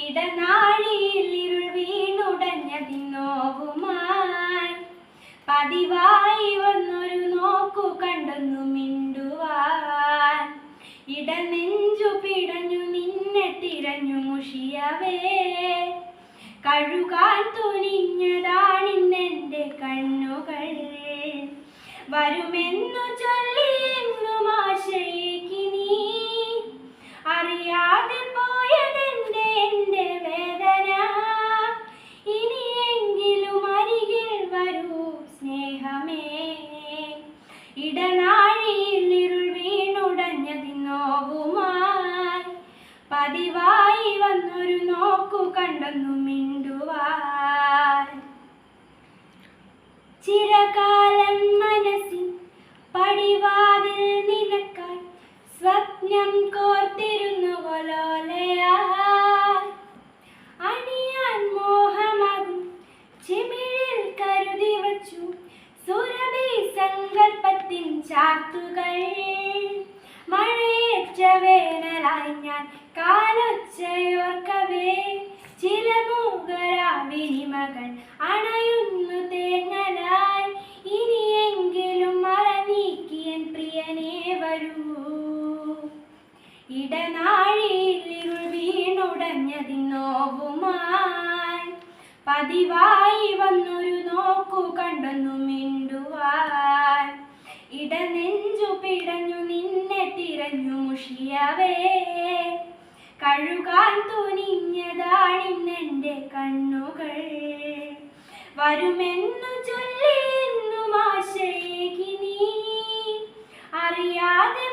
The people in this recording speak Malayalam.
ഇടനാഴിയിൽ ഇരുൾ വീണുടഞ്ഞതിന്നോവുമായി പതിവായി വന്നൊരു നോക്കു കണ്ടൊന്നു മിണ്ടുവാൻ. ഇടനെഞ്ചു പിടഞ്ഞു നിന്നെ തിരഞ്ഞു മുഷിയവേ കഴുകാൻ തുനിഞ്ഞതാണിന്നെൻ്റെ കണ്ണുകൾ. വരുമെന്നു ചൊല്ലി എങ്ങും ആശയേകി നീ അറിയാതെ പോയതെന്റെ എൻ്റെ വേദന. ഇനിയെങ്കിലും അരികിൽ വരൂ സ്നേഹമേ. ഇടനാഴിയിൽ ഇരുൾ വീണുടഞ്ഞതിന്നോവുമായി പതിവായി വന്നൊരു നോക്കു കണ്ടെന്നു മിണ്ടുവാൻ. ചിരകാലം മനസ്സിൻ പടിവാതിൽ നിനക്കായി സ്വപ്നം കോർത്തിരുന്നു കൊലോലയായി. അണിയാൻ മോഹമാകും ചിമിഴിൽ കരുതി വച്ചു സുരഭി സങ്കൽപ്പത്തിൻ ചാർത്തുകൾ. മഴയേറ്റ വേനലായി ഞാൻ കാലൊച്ചയോർക്കവേ ചില മൂകരാവിനിമകൾ അണയുന്നു തേങ്ങലായി. ഇനിയെങ്കിലും മറ നീക്കിയൻ പ്രിയനേ വരൂ. ഇടനാഴിയിൽ ഇരുൾ വീണുടഞ്ഞതിന്നോവുമായി പതിവായി വന്നൊരു നോക്കു കണ്ടെന്നു മിണ്ടുവാൻ. ഇടനെഞ്ചു പിടഞ്ഞു നിന്നെ തിരഞ്ഞു മുഷിയവേ കഴുകാൻ തുനിഞ്ഞതാണിന്നെൻ്റെ കണ്ണുകൾ. വരുമെന്നു ചൊല്ലി എന്നും ആശയേകി നീ അറിയാതെ